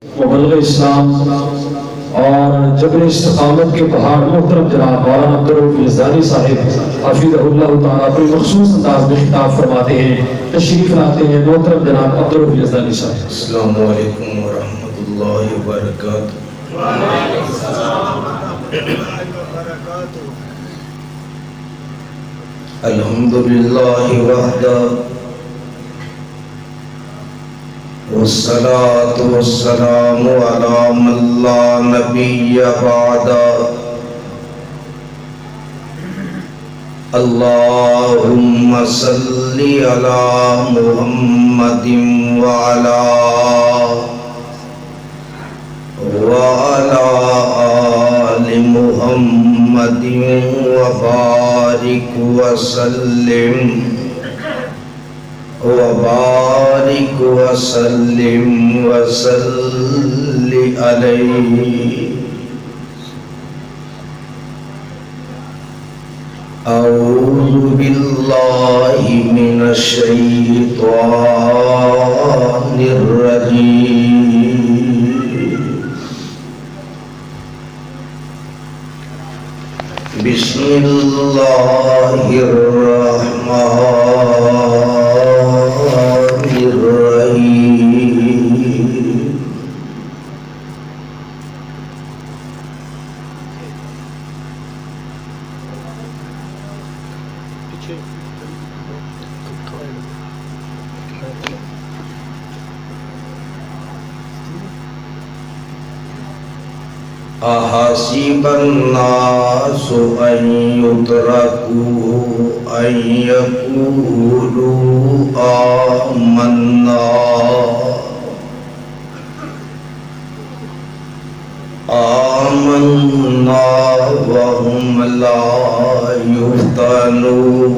مبلغ اسلام اور جبل استقامت کے پہاڑ محترم جناب مولانا عبدالرؤف یزدانی صاحب حفظہ اللہ تعالیٰ اپنے مخصوص انداز میں خطاب فرماتے ہیں، تشریف لاتے ہیں محترم جناب عبدالرؤف یزدانی صاحب۔ السلام علیکم ورحمۃ اللہ وبرکاتہ۔ وعلیکم السلام ورحمۃ اللہ وبرکاتہ۔ الحمدللہ وحدہ والصلاة والسلام علی من لا نبی بعدہ۔ اللہم صلی علی محمد وعلی آل محمد وبارک وسلم وصلی علیہ۔ اعوذ باللہ من الشیطان الرجیم۔ بسم اللہ الرحمن الرحیم۔ احسب الناس ان يتركوا ان يقولوا آمنا وهم لا يفتنون۔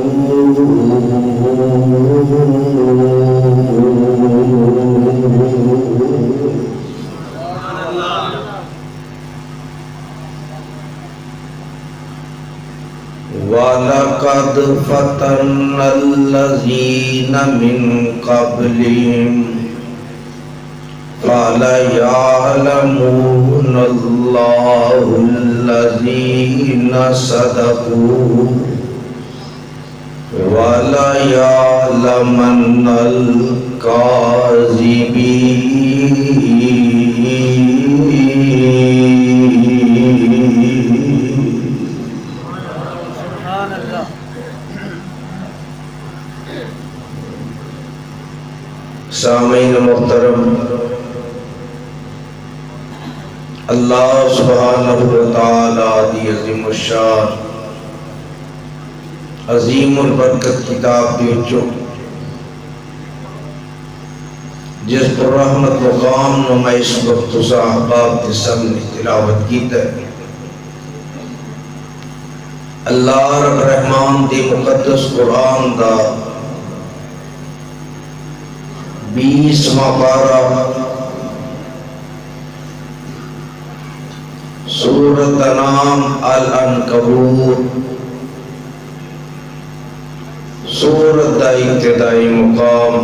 وَلَقَدْ فَتَنَّا الَّذِينَ مِنْ قَبْلِهِمْ فَلَيَعْلَمُنَّ اللَّهُ الَّذِينَ صَدَقُوا وَلَيَعْلَمَنَّ الْكَاذِبِينَ۔ سامعین محترم، اللہ سبحانہ وتعالی دی عظیم الشان عظیم البرکت کتاب دی وچوں جس پر رحمت مقام نما اس وقت صحاباب کے سامنے تلاوت کیتا ہے، اللہ رب رحمان دی مقدس قرآن دا 20واں پارہ سورۃ نام العنکبوت، سورۃ دا ابتدائی مقام۔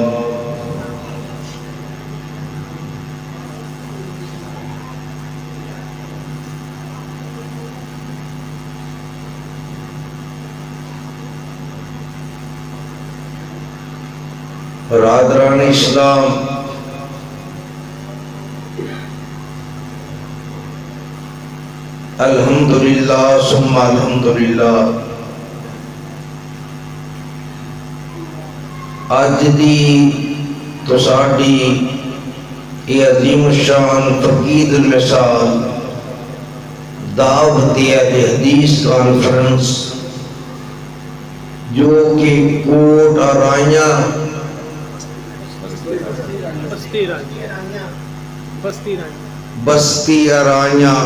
برادران اسلام، الحمدللہ ثم الحمدللہ، اج دی تو ساڈی یہ عظیم الشان فقید المثال دعوت اہل حدیث کانفرنس جو کہ کوٹ آرائیاں بستی ارائیاں،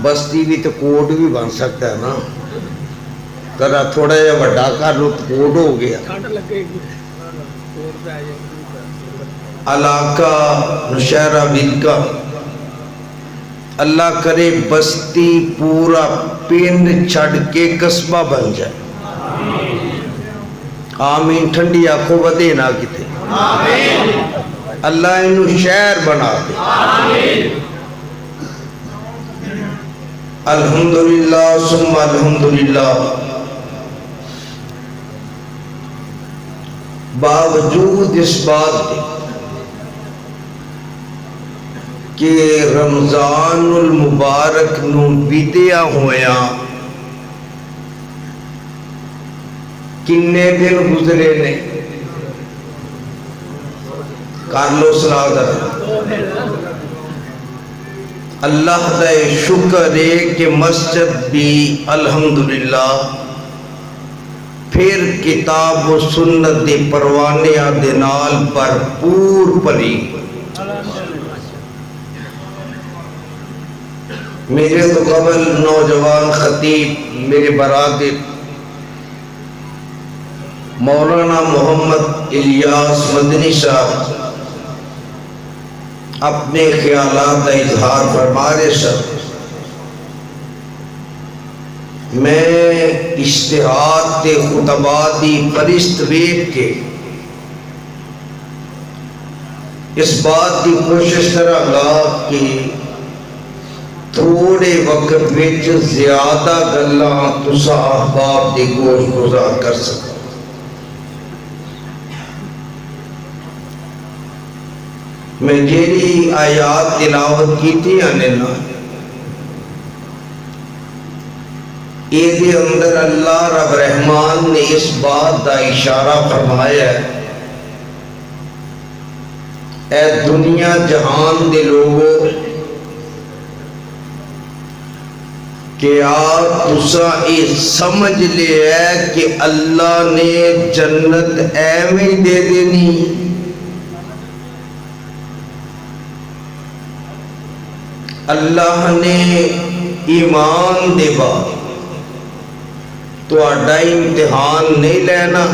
بستی بھی تو کوٹ بھی بن سکتا ہے نا، ذرا تھوڑا جا بڑا کر لو تو کوٹ ہو گیا۔ علاقہ نوشہرہ ویلکا، اللہ کرے بستی پورا پنڈ چھڑ کے قصبہ بن جائے، آمین۔ ٹھنڈی آنکھوں بدے نہ کتے، اللہ انہوں شہر بنا دے. الحمدللہ ثم الحمدللہ. باوجود اس بات کے کہ رمضان المبارک نو بیتیا ہویا کنے دن گزرے نے کر لو صلاح در اللہ دا شکر ہے کہ مسجد بھی الحمدللہ پھر کتاب و سنت دے پروانے دے نال بھرپور پری. میرے تو قبل نوجوان خطیب میرے برادر مولانا محمد الیاس مدنی صاحب اپنے خیالات کا اظہار فرما رہے سن. میں اشتہاد تے خطبات دی فرست ویکھ کے اس بات کی کوشش کراں گا کہ تھوڑے وقت وچ زیادہ گلاں تساں احباب دی گوش گزار کر سکو. میں جیڑی آیات تلاوت کیتی ہیں نا یہ دے اندر اللہ رب رحمان نے اس بات دا اشارہ فرمایا ہے اے دنیا جہان دے لوگوں کہ آپ تساں یہ سمجھ لے ہے کہ اللہ نے جنت ایویں دے دینی اللہ نے ایمان دے بعد تو آڈا امتحان نہیں لینا.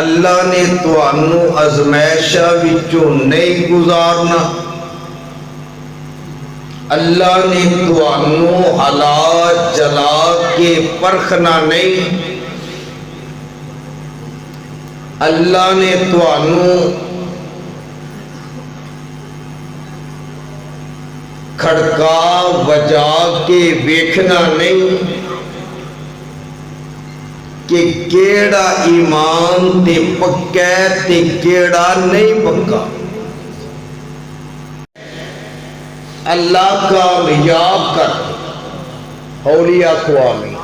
اللہ نے تو انو ازمائشہ وچوں نہیں گزارنا. اللہ نے تو انو حالات جلا کے پرکھنا نہیں. اللہ نے تو انو کھڑکا بجا کے ویکھنا نہیں کہ کیڑا ایمان تے پکا تے کیڑا نہیں پکا. اللہ کامیاب کر ہولی اقوامی.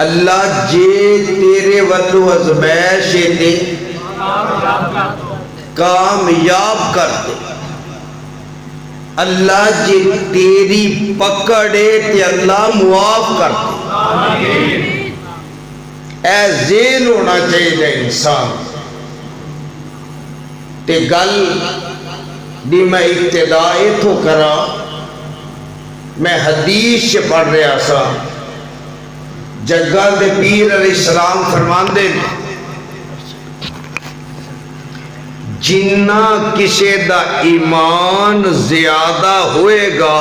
اللہ جے تیرے ولو ازمائش دے کامیاب کر دے. اللہ جی تیری پکڑے تے اللہ معاف کر دے. اے ذہن ہونا چاہیے انسان. تے گل دی میں ابتدا ایتھوں کرا. میں حدیث پڑھ رہا سا جگہ دے پیر علیہ السلام فرماندے جنہ کسی دا ایمان زیادہ ہوئے گا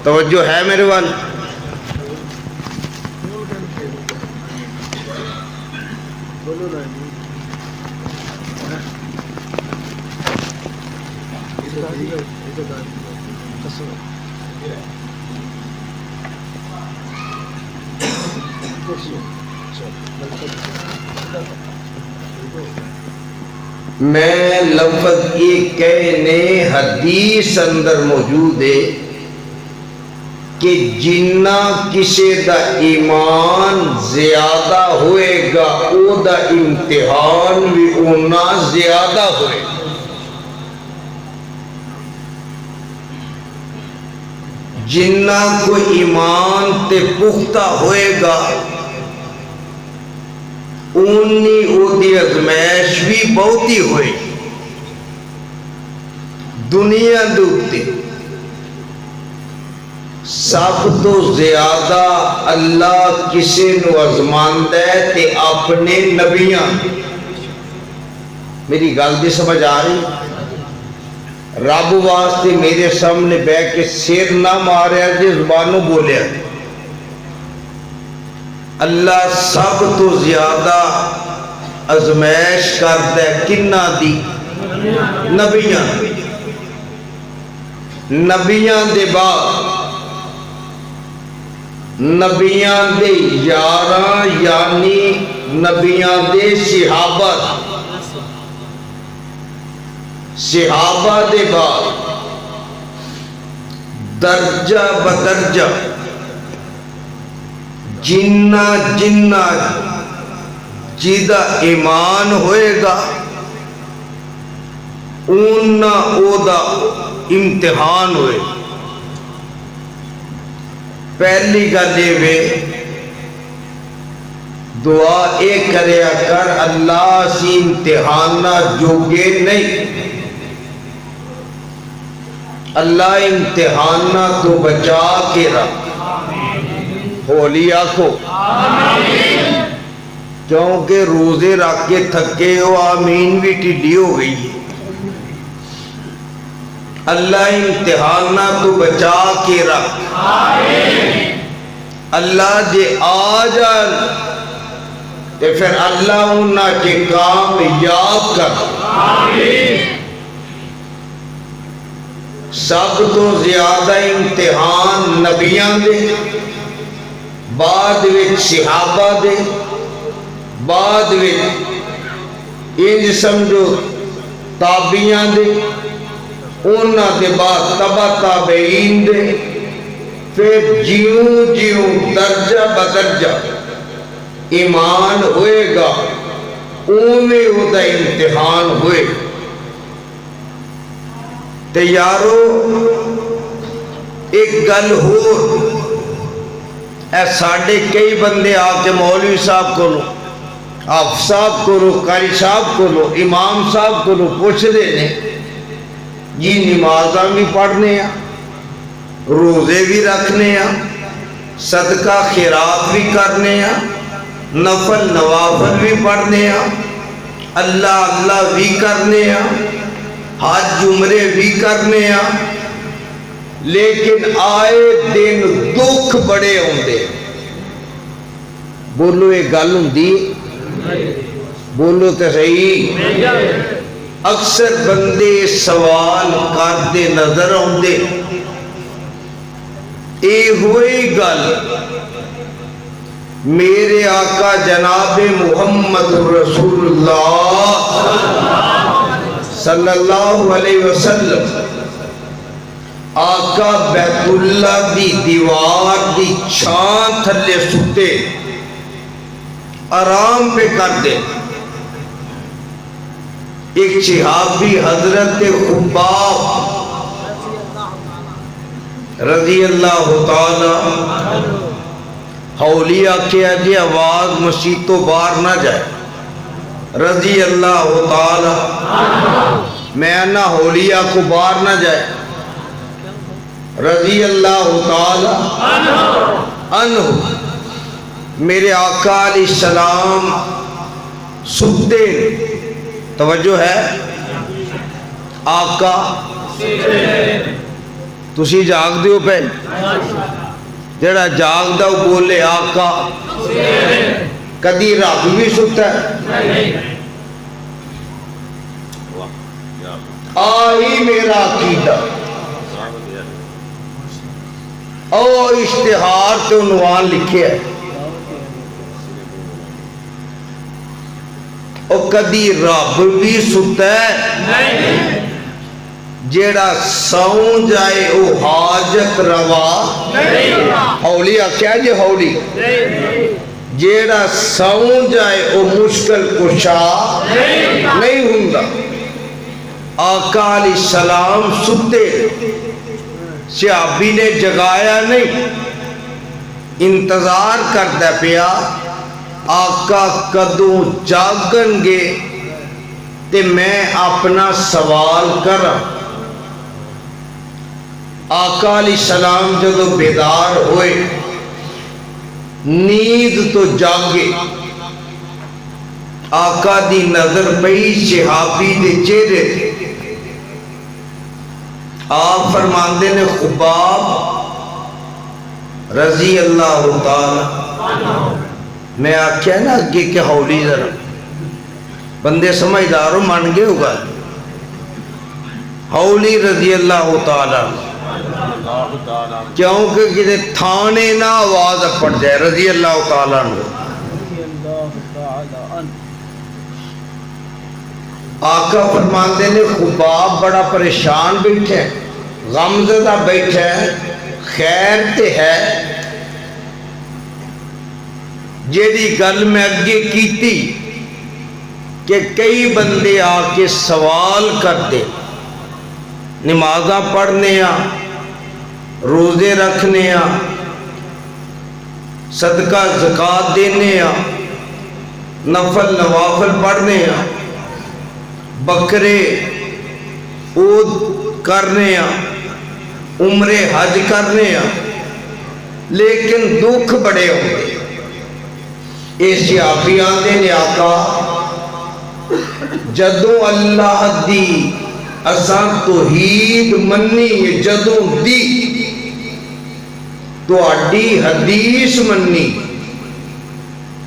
توجہ ہے میرے وال میں لفظ یہ کہنے حدیث اندر موجود ہے کہ جنہ کسی دا ایمان زیادہ ہوئے گا او دا امتحان بھی اونا زیادہ ہوئے گا. جنہ کو ایمان تے پختہ ہوئے گا اونی او دی ازمائش بھی بہتی ہوئے. دنیا دوتے سب تو زیادہ اللہ کسی نو ازماندہ ہے تے اپنے نبیاں. میری گل دی سمجھ آ رہی؟ رب واسطے میرے سامنے بے کے سیر نہ ماریا جی زبانوں بولیا. اللہ سب تو زیادہ ازمائش کرتا ہے کنہ دی؟ نبیاں دے بعد نبیاں دے یاراں یعنی نبیاں دے صحابہ دے بعد درجہ بدرجہ جنہ جیدہ ایمان ہوئے گا اونا او دا امتحان ہوئے. پہلی گلے وے دعا اے کریا کر اللہ سی امتحانہ جوگے نہیں، اللہ امتحانہ تو بچا کے رکھ. ہولی آکھو کیونکہ روزے رکھ کے تھکے ہو آمین بھی ٹھڈی ہو گئی ہے. اللہ امتحانہ تو بچا کے رکھ. اللہ جے آ جان تے پھر اللہ انہاں کے کامیاب کر. سب تو زیادہ امتحان نبیاں دے، بعد وچ صحابہ دے، بعد وچ انج سمجھو تابعیاں دے، اونا دے بعد تبع تابعین دے، پھر جیوں درجہ بدرجہ ایمان ہوئے گا اونے او دا امتحان ہوئے. تے یارو ایک گل ہو اے ساڑھے کئی بندے آ کے مولوی صاحب کو لو، حافظ صاحب کو لو، قاری صاحب کو لو، امام صاحب کو لو پوچھ دے نے جی نمازاں بھی پڑھنے ہیں، روزے بھی رکھنے ہیں، صدقہ خیرات بھی کرنے ہیں، نفل نوافل بھی پڑھنے ہیں، اللہ اللہ بھی کرنے ہیں، حج عمرے بھی کرنے ہیں، لیکن آئے دن دکھ بڑے ہوندے. بولو ایک گل ہوندی، بولو تے صحیح. اکثر بندے سوال کرتے نظر آتے، اے ہوئی گل میرے آقا جناب محمد رسول اللہ صلی اللہ علیہ وسلم آقا بیت اللہ دی دیوار دی چھان تھلے ستے آرام پہ کر دے. ایک صحابی حضرت خباب رضی اللہ تعالی حولیہ کیا جی آواز مسجد تو باہر نہ جائے، رضی اللہ تعالی میں نہ حولیہ کو باہر نہ جائے، رضی اللہ تعالی عنہ. میرے آقا علیہ السلام ستے، توجہ ہے آقا تسی جاگ دیو پہ جڑا جاگ دو بولے آقا. کدی رب بھی ستا ہے؟ آئی میرا عقیدہ او اشتہار تے عنوان لکھے ہے، او کدی رب بھی ستا ہے؟ جیڑا سون جائے او حاجت روا. ہولی آکھیا جی ہولی جیڑا سون جائے او مشکل کشا نہیں ہوندا. آقا علیہ السلام ستے، صحابی نے جگایا نہیں، انتظار کرتا پیا آقا کدوں جاگن گے تے میں اپنا سوال کرا. آقا علیہ السلام جدو بیدار ہوئے نیند تو جاگے، آقا دی نظر پئی صحابی دے چہرے تھے. آپ فرماندے نے خباب رضی اللہ تعالی میں آخیا نا اگے کہ ہولی ذرا بندے سمجھدار من گئے ہوگا ہولی رضی اللہ تعالیٰ کیونکہ کسی تھانے نہ آواز پڑ جائے رضی اللہ تعالیٰ آقا فرماندے نے خباب بڑا پریشان بیٹھے غمزدہ بیٹھے خیر تے ہے جیڑی گل میں اگے کیتی کہ کئی بندے آ کے سوال کرتے نمازاں پڑھنے روزے رکھنے صدقہ زکات دینے نفل نوافل پڑھنے بکرے عود کرنے عمرے حج کرنے لیکن دکھ بڑے ہوتے اس صحابی آندے نے آقا جدوں اللہ دی اساں توحید منی جدوں دی تہاڈی حدیث منی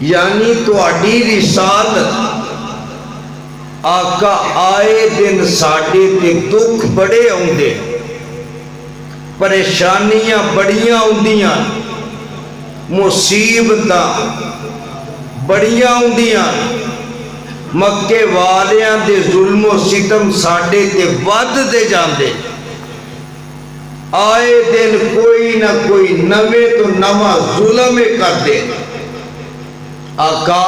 یعنی تہاڈی رسالت آقا آئے دن ساڈے تے دکھ بڑے آندے پریشانیاں بڑیاں آندیاں مصیبتاں بڑیاں آندیاں مکے والیاں دے ظلم و ستم ساڈے تے ود دے جاندے آئے دن کوئی نہ کوئی نوے تو نواں ظلم کر دے آقا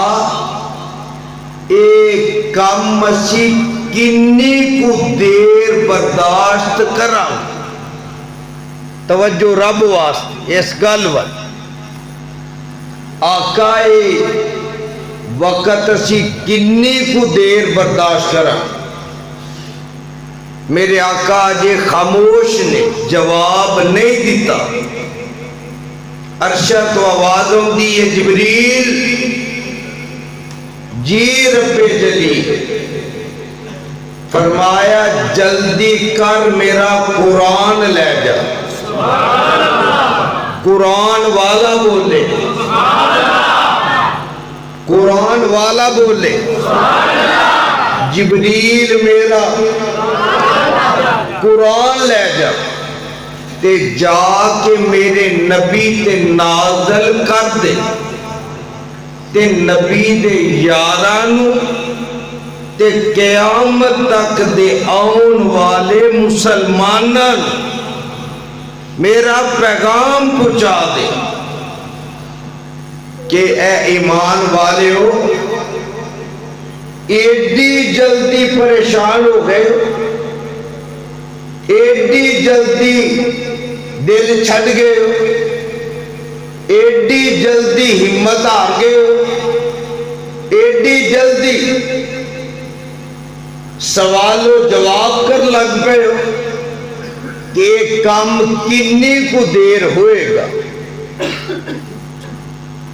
ایک کم اسی کنی کو دیر برداشت کرا توجہ رب واسطے اس گل ول آقا وقت اسی کنی کو دیر برداشت کرا میرے آقا جے خاموش نے جواب نہیں دیتا عرشہ تو آواز ہوندی ہے جبریل جی رب جلی فرمایا جلدی کر میرا قرآن لے جا قرآن والا بولے قرآن والا بولے جبریل میرا قرآن لے جا تے جا کے میرے نبی تے نازل کر دے تے نبی دے یارانو تے قیامت تک دے آن والے مسلمانان میرا پیغام پہنچا دے کہ اے ایمان والے ہو ایڈی جلدی پریشان ہو گئے ایڈی جلدی دل چھڑ گئے ہو ایڈی جلدی ہمت ہار گئے ہو ایڈی جلدی سوال و جواب کر لگ پے ہو کہ ایک کام کنی کو دیر ہوئے گا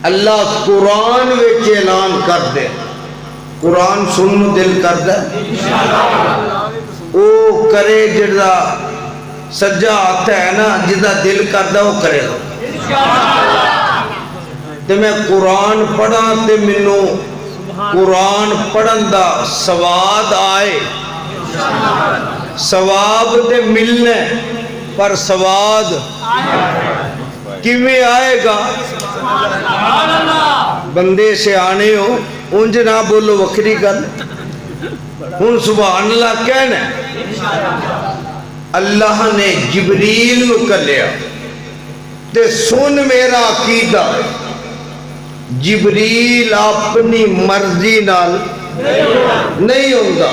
اللہ قرآن وچ اعلان کر دے قرآن سنو دل کر دے او کرے جڑا سجا آتا ہے نا جدا دل کر دے وہ کرے گا تے میں قرآن پڑھا تے منو قرآن پڑھن دا سواد آئے سواب تے ملنے پر سواد کیویں آئے گا بندے سے آنے ہو انج نہ بولو وکری گل ہن سبحان اللہ کہنا اللہ نے جبریل نو کلیا تے سن میرا عقیدہ جبریل اپنی مرضی نال نہیں ہوندا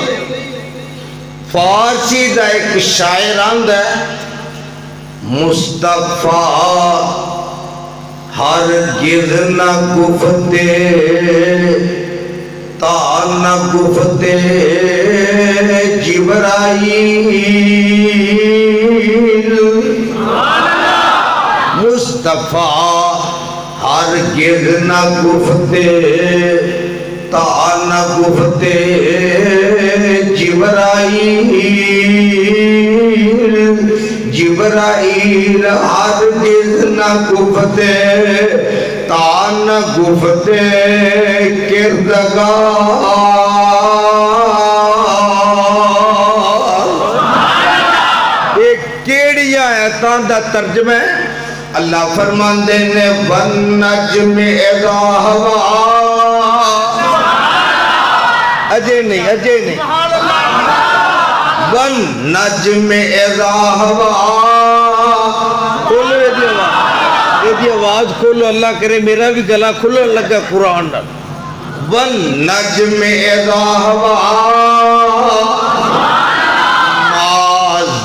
فارسی دا ایک شاعر آندا ہے مصطفیٰ ہرگز نہ گفتے تا نہ گفتے جبرائیل مصطفیٰ ہرگز نہ گفتے تا نہ گفتے جبرائیل جبرائیل ہرگز نہ گفتے تان گفتے کردگار، ایک کیڑی آیتان دا ترجمہ ہے۔ اللہ فرماندے نے وَالنَّجْمِ اِذَا هَوَىٰ، اجے نہیں وَالنَّجْمِ اِذَا هَوَىٰ، کھولو یہ دی آواز کھولو، اللہ کرے میرا بھی گلا کھولو لگا قرآن ڈال۔ وَالنَّجْمِ اِذَا هَوَىٰ مَا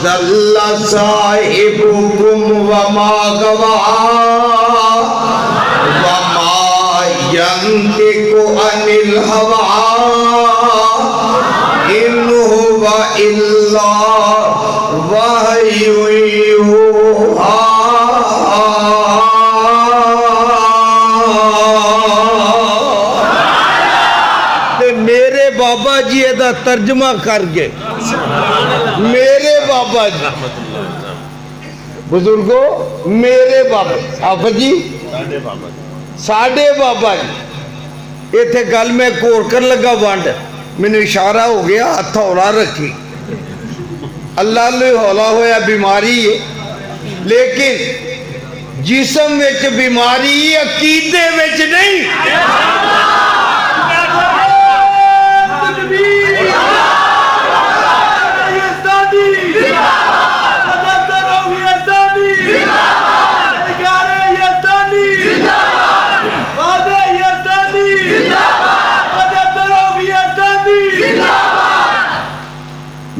ضَلَّ صَاحِبُكُمْ وَمَا غَوَىٰ وَمَا يَنطِقُ عَنِ الْهَوَىٰ إِنْ هُوَ إِلَّا وَحْيٌ يُوحَىٰ۔ میرے بابا جی دا ترجمہ کر گئے، میرے بابا جی بزرگوں، میرے بابا آفا جی ساڑھے بابا جی ایتھے گل میں کور کر لگا وانڈ، میں نے اشارہ ہو گیا ہاتھ ہولا رکھی، اللہ نے ہولا ہویا بیماری ہے، لیکن جسم وچ بیماری عقیدے وچ نہیں۔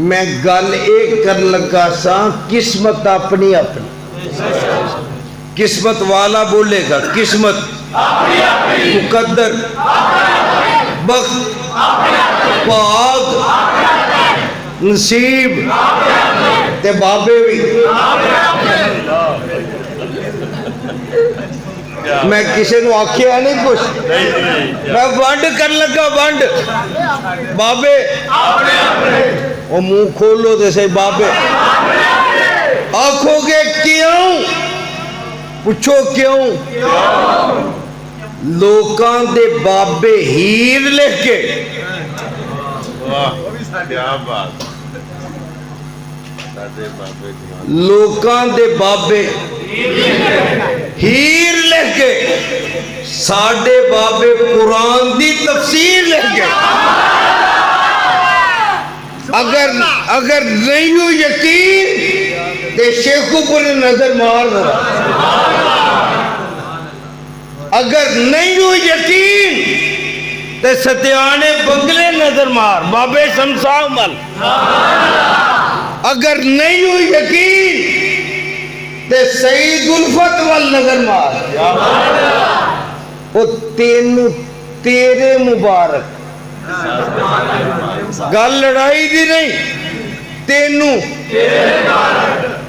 میں گل ایک کر لگا سا، قسمت اپنی اپنی، قسمت والا بولے گا قسمت، مقدر، بخت، پاک، نصیب تے بابے بھی۔ میں کسی نو آکھیا نہیں کچھ، میں ونڈ کر لگا ونڈ، بابے وہ منہ کھولو دے سے بابے، آنکھو گے کیوں؟ پوچھو کیوں؟ لوکاں دے بابے ہیر لکھ کے، لوکاں دے بابے ہیر لکھ کے، ساڑھے بابے قرآن دی تفسیر لکھ کے۔ اگر نہیں ہو یقین تے شیخو پر نظر مار رہا، اگر نہیں ہو یقین تے ستیانے بنگلے نظر مار، بابے شمساں مل، اگر نہیں ہو یقین تے سعید الفت وال نظر مار، وہ تینوں تیرے مبارک، گل لڑائی دی نہیں، تینوں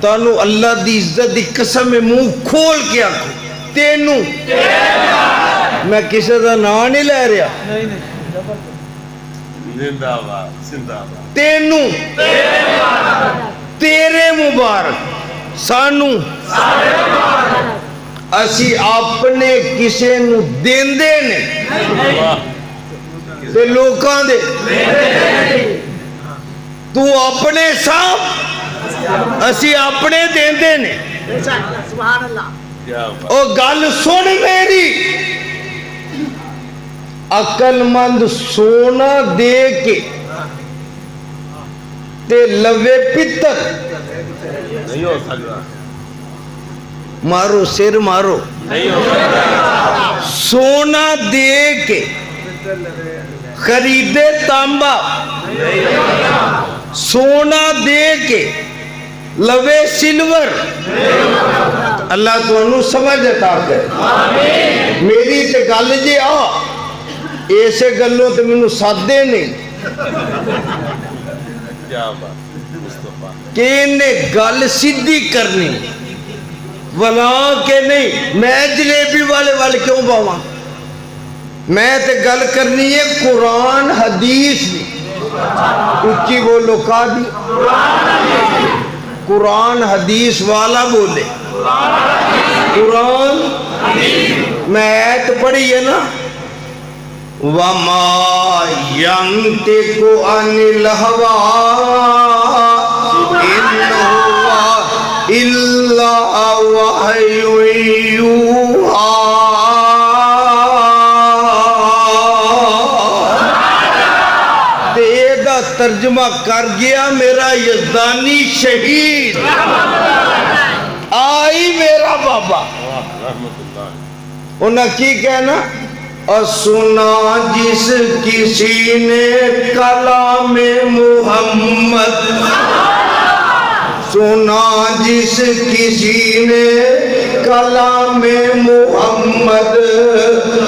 تانوں اللہ دی عزت دی قسم میں منہ کھول کے آکھو، تینوں میں کسی دا نام نہیں لے رہا، تینوں تیرے مبارک، سانوں اسی اپنے کسی نو دیندے نے تے لوکاں دے، تو اپنے صاحب اسی اپنے دیندے نے۔ او گل سن میری، عقل مند سونا دے کے تے لوے پتر، مارو سر مارو، سونا دے کے خریدے تانبا، سونا دے کے لوے سلور، اللہ تو انہوں سمجھ عطا کرے۔ میری تے گل جی آ ایسے گلوں تے منوں سادے نہیں کہ انہیں گل سیدھی کرنی ولا کہ نہیں، میں جلیبی والے کیوں باواں، میں تے گل کرنی ہے قرآن حدیث دی، اچھی بولو قادی، قرآن حدیث والا بولے، قرآن میں آیت پڑھی ہے نا وَمَا يَنْتِقُ عَنِ الْهَوَىٰ إِنْ هُوَ إِلَّا وَحْيٌ يُوحَىٰ تیرا ترجمہ کر گیا میرا یزدانی شہید آئی میرا بابا انہاں کی کہنا اور سنا جس کسی نے کلام محمد سنا جس کسی نے کلام محمد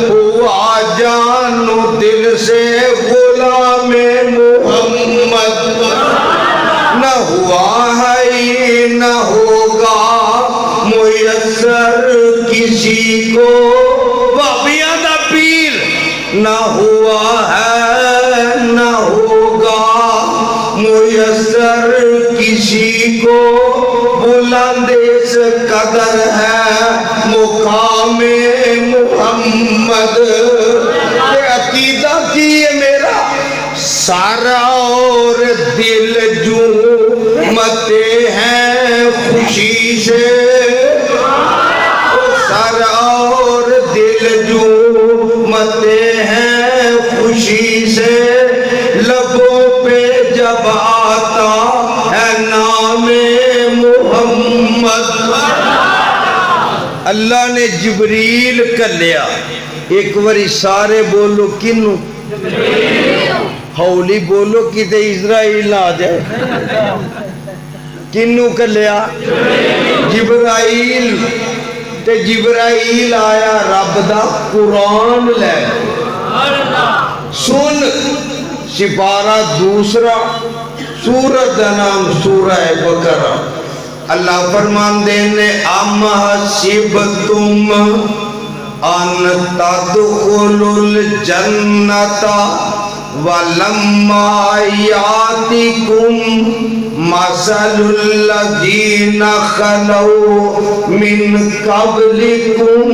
ہوا جانو دل سے غلام محمد نہ ہوا ہے نہ ہوگا میسر کسی کو بابیاں دا پیر نہ ہوا ہے نہ ہوگا میسر کسی کو بلند اس قدر ہے مقام محمد یہ عقیدہ کی ہے میرا سارا اور دل جھومتے ہیں خوشی سے سارا اور دل جھومتے ہیں خوشی سے لبوں پہ جب آتا ہے نام محمد اللہ نے جبریل کر لیا ایک باری سارے بولو کنو ہولی بولو کتے اسرائیل نہ آ جائے کنو کر لیا جبرائیل تے جبرائیل آیا رب دا قرآن لے سن سپارہ دوسرا سورت دا نام سورہ بقرہ اللہ فرمان دینے ام حسبتم ان تدخلوا الجنت ولما یاتکم مثل الذین خلوا من قبلکم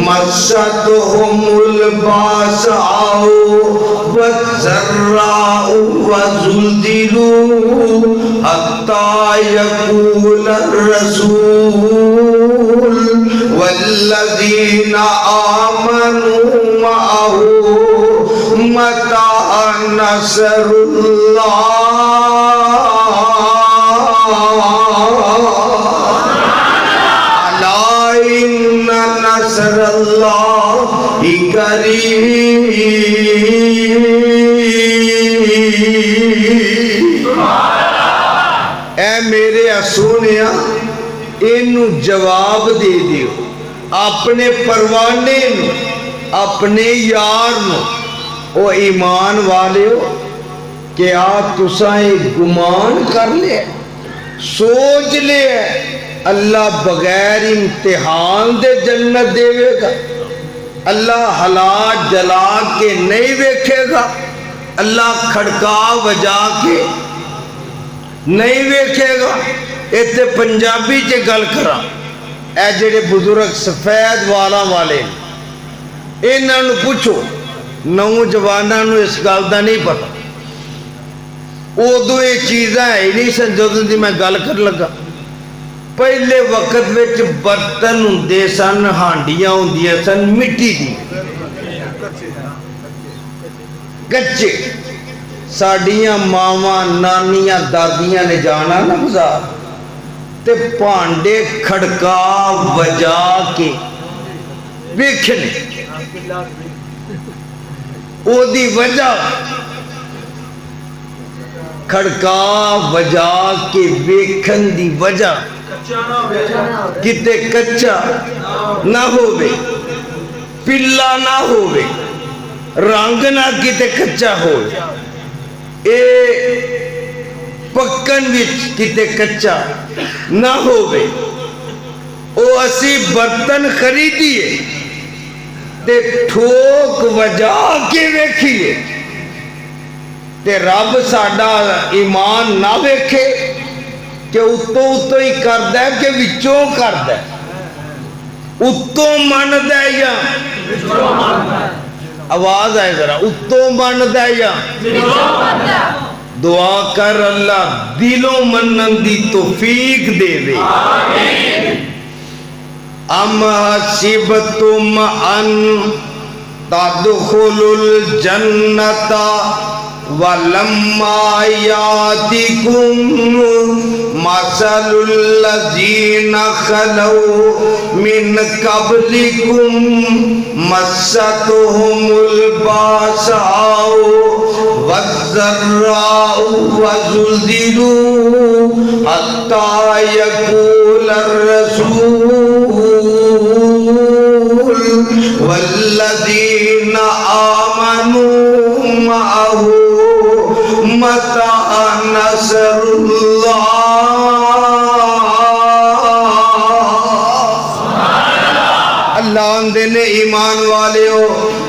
مستهم الباساء والضراء وزلزلوا حتى يقول الرسول والذين آمنوا معه متى نصر ألا إن نصر الله قريب اے میرے سونیا اینو جواب دے دیو اپنے پروانے نو اپنے یار نو او ایمان والے ہو کہ آپ تسائیں گمان کر لے سوچ لے اللہ بغیر امتحان دے جنت دے گا اللہ حالات جلا کے نہیں ویکھے گا اللہ کھڑکا وجا کے نہیں ویکھے گا ایتے پنجابی چے گل کرا اے جڑے بزرگ سفید والا والے انہاں نو پوچھو نوجواناں نو اس گل دا نہیں پتا ادو یہ چیزاں ہی نہیں سن جدوں دی میں گل کر لگا پہلے وقت وچ برتن ہوندے سن ہانڈیاں ہوندیاں سن مٹی دی کچے ساڈیاں ماواں نانیاں دادیاں نے جانا نا بازار تے پانڈے کھڑکا وجا کے ویکھنے او دی وجہ کھڑکا وجا کے ویکھن دی وجہ کتے کچا نہ ہووے پلا نہ ہووے رنگ نہ کتے کچا ہووے اے پکن وچ کتے کچا نہ ہووے او اسی برتن خریدیے تے ٹھوک وجا کے ویکھیے تے رب ساڈا ایمان نہ ویکھے کہ اتو اتو ہی کردہ ہے کہ وچوں کردہ ہے اتوں من دے یا آواز آئے ذرا اتوں من دے یا دعا کر اللہ دلوں منن دی توفیق دے دے ام حسبتم ان تدخلوا الجنة ولما يأتكم مثل الذين خلوا من قبلكم مستهم البأساء والضراء وزلزلوا حتى يقول الرسول والذين آمنوا معه متى نصر اللہ آندے نے ایمان والے ہو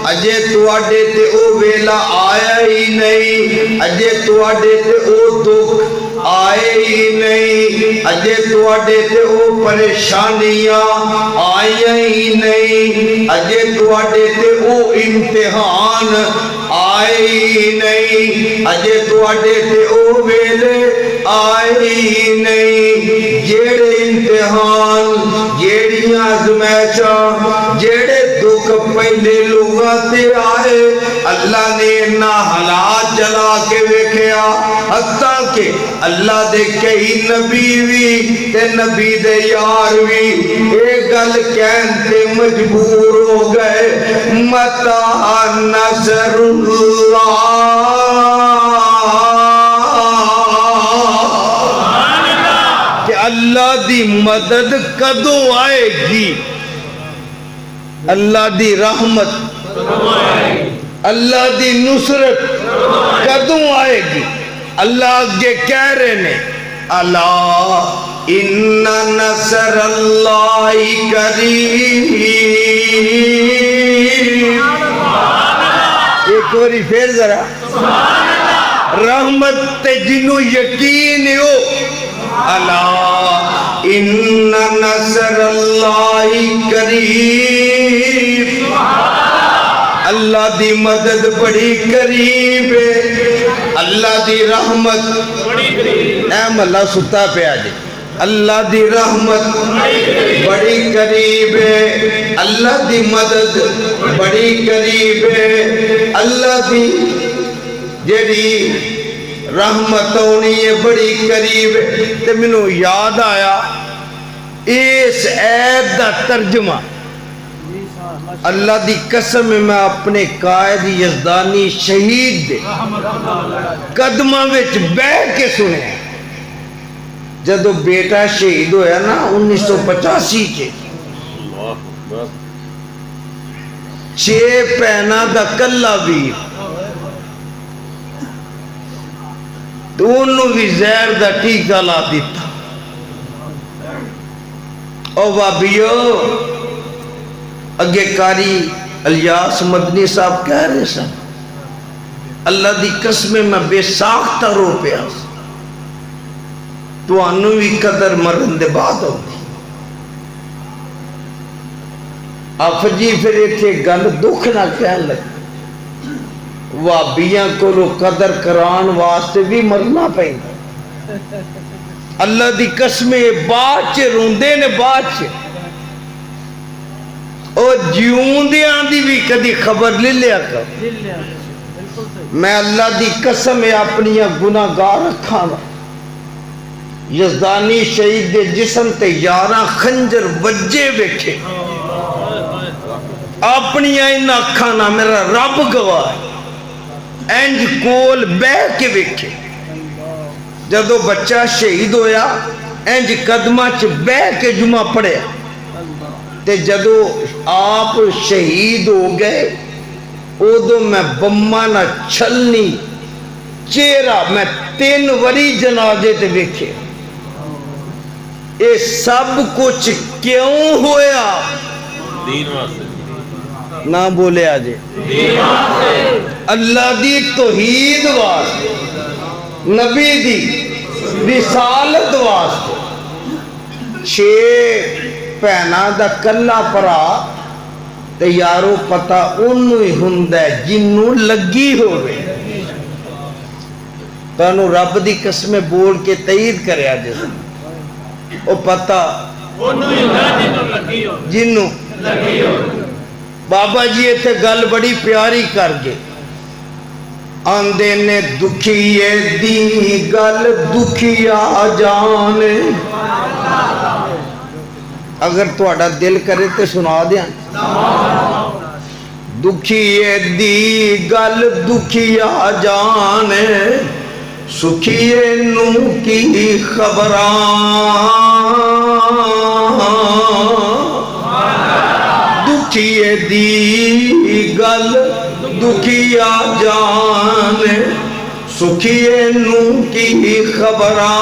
اجے تواڈے تے او ویلا آیا ہی نہیں اجے تواڈے تے او دکھ آئے ہی نہیں اجے تواڈے تے او پریشانیاں آئے ہی نہیں اجے تواڈے تے او امتحان آئے ہی نہیں اجے تواڈے تے او ویلے آئے ہی نہیں جیڑے امتحان جیڑیاں آزمائشاں جیڑے دکھ پہلے لوگاں تے آئے اللہ نے نہ حالات جلا کے ویکھیا حتیٰ کہ اللہ دے کئی نبی بھی تے نبی دے یار بھی ایک گل کہتے مجبور ہو گئے متى نصر اللہ کہ اللہ دی مدد کدوں آئے گی اللہ دی رحمت اللہ دی نصرت کدوں آئے گی اللہ آگے کہہ رہے نے اللہ ان نصر اللہ قریب ایک اور پھر ذرا رحمت تے جنوں یقین ہو اللہ ان نصر اللہ قریب اللہ دی مدد بڑی قریب ہے اللہ دی رحمت ایم اللہ ستا پہ آجے اللہ دی رحمت بڑی قریب ہے اللہ دی مدد بڑی قریب ہے اللہ دی جیڑی رحمت ہونی ہے بڑی قریب ہے تے منو یاد آیا اس عید دا ترجمہ اللہ دی قسم میں اپنے قائد یزدانی شہید دے قدمہ وچ بہ کے سنے جدو بیٹا شہید ہویا نا 1985 کے 6 پہنا دا کلا ویر دونوں بھی زہر دا ٹیکا لا دیتا او بابیو اگے کاری الیاس مدنی صاحب کہہ رہے سن اللہ دی قسم میں بے ساختہ رو پیا تو انو بھی قدر مرن دے بعد ہوتی افجی پھر ایتھے گل دکھ نہ کہن لگ وابیاں کو رو قدر کران واسطے بھی مرنا پہن اللہ دی قسم بات چے روندے نے بات چے اور جیون دی آندھی بھی کدی خبر لے لیا کر میں اللہ دی قسم اپنی گناہ گار رکھانا یزدانی شہید دے جسم تے 11 خنجر وجے بیٹھے اپنی این اکھانا میرا رب گواہ انج کول بہ کے بیٹھے جدو بچہ شہید ہویا انج قدمہ چ بہ کے جمعہ پڑھے تے جدو آپ شہید ہو گئے اودو میں بمہ نہ چھلنی چہرہ میں 3 وری جنازے تے بیکھے اے سب کچھ کیوں ہویا نہ بولے آجے اللہ دی توحید واسطے نبی دی رسالت واسطے 6 ਭੈਣਾਂ ਦਾ ਕੱਲਾ ਭਰਾ ਤੇ ਯਾਰੋ ਪਤਾ ਉਹਨੂੰ ਹੀ ਹੁੰਦਾ ਹੈ ਜਿਹਨੂੰ ਲੱਗੀ ਹੋਵੇ। ਤੁਹਾਨੂੰ ਰੱਬ ਦੀ ਕਸਮ ਬੋਲ ਕੇ ਤਈਦ ਕਰਿਆ ਜੇ ਉਹ ਪਤਾ ਉਹਨੂੰ ਹੀ ਹੁੰਦਾ ਜਿਹਨੂੰ ਲੱਗੀ ਹੋਵੇ, ਜਿਹਨੂੰ ਲੱਗੀ ਹੋਵੇ। ਬਾਬਾ ਜੀ ਇੱਥੇ ਗੱਲ ਬੜੀ ਪਿਆਰੀ ਕਰ ਗਏ, ਆਂਦੇ ਨੇ ਦੁਖੀਏ ਦੀ ਗੱਲ ਦੁਖੀਆ ਜਾਣੇ। ਅਗਰ ਤੁਹਾਡਾ ਦਿਲ ਕਰੇ ਤੇ ਸੁਣਾ ਦਿਆਂ। ਦੁਖੀਏ ਦੀ ਗੱਲ ਦੁਖੀਆ ਜਾਣੇ, ਸੁਖੀਏ ਨੂੰ ਕੀ ਖਬਰਾਂ। ਦੁਖੀਏ ਦੀ ਗੱਲ ਦੁਖੀਆ ਜਾਣੇ, ਸੁਖੀਏ ਨੂੰ ਕੀ ਖਬਰਾਂ।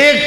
1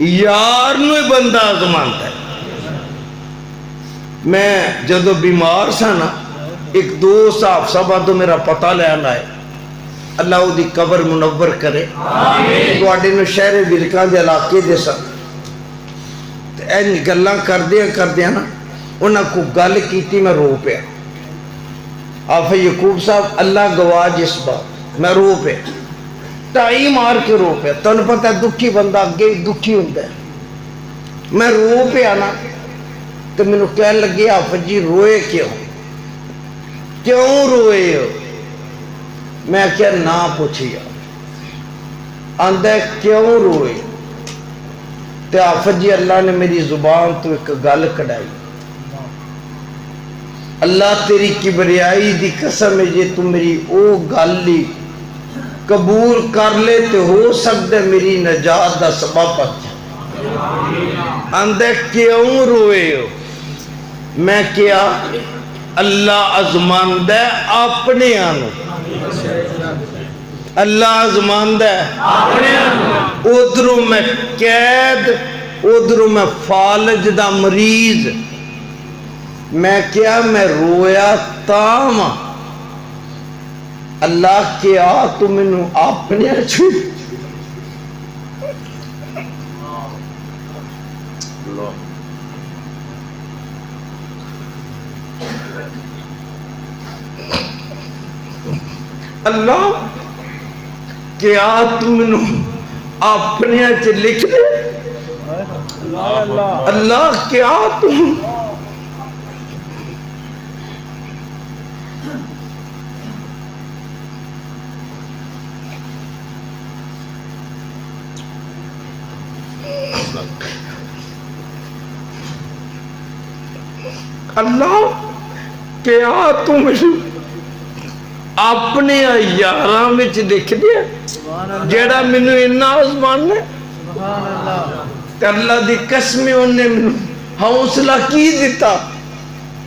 یار نو ہی بندہ آزمانتا ہے۔ میں جدو بیمار سا نا، ایک دوست صاحب تو میرا پتہ لینا ہے، اللہ او دی قبر منور کرے، تو آڈے نو شہر برکان دے علاقے دے سا این گلاں کر دیا نا، انہاں کو گل کیتی میں رو پیا۔ آفا یعقوب صاحب اللہ گواہ جس بات میں رو پیا، ٹائی مار کے رو پیا۔ تو انہوں پتہ ہے دکھی بندہ اگے دکھی ہوندہ ہے، میں رو پیا نا تو میں نے کہنے لگی آفا جی روئے کیوں روئے ہو؟ میں کیا نہ پوچھیا آندہ کیوں روئے؟ تو آفا جی اللہ نے میری زبان تو ایک گل کڑائی، اللہ تیری کبریائی دی قسم ہے جے تو میری او گل لی قبول کر لے تو ہو سکتا ہے میری نجات دا سبب بن۔ اندے کیوں روئے ہو؟ میں کیا اللہ ازماند ہے اپنے آنو، اللہ ازماند ہے ادھروں میں قید، ادھروں میں فالج دا مریض۔ میں کیا میں رویا تام اللہ کیا تو منو اپنے اچھی اللہ کیا تو منو اپنے اچھی لکھ دے، اللہ کیا تم اللہ کیا تم اپنے یاراں وچ لکھ دیا جیڑا مینوں اتنا آزمان ہے؟ تے اللہ دی قسم انہیں مینوں حوصلہ کی دیتا؟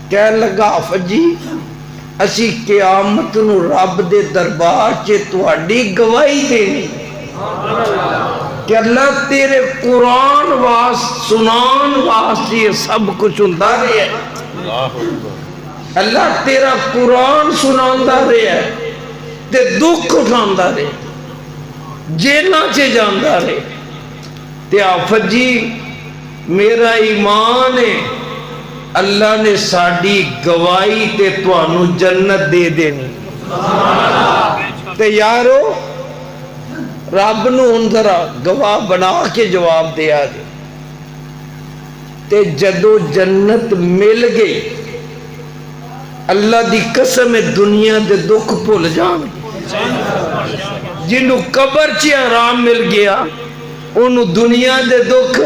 کہنے لگا آفا جی اسی قیامت نو رب دے دربار چے تہاڈی گواہی دینی کہ اللہ تیرے قرآن سنان واسطے یہ سب کچھ ہوندا رہیا ہے، اللہ تیرا قرآن سناندا رہیا ہے تے دکھ اٹھاندا رہیا، جیلوں چ جاندا رہے۔ تے آفت جی میرا ایمان ہے اللہ نے ساڈی گواہی تے تانوں جنت دے دینی۔ تے یارو رب نو ہن ذرا گواہ بنا کے جواب دیا جے، تے جدو جنت مل گئی اللہ دی قسم دنیا دے دکھ بھول جان، جنہوں قبر چ آرام مل گیا انہوں دنیا دے دکھ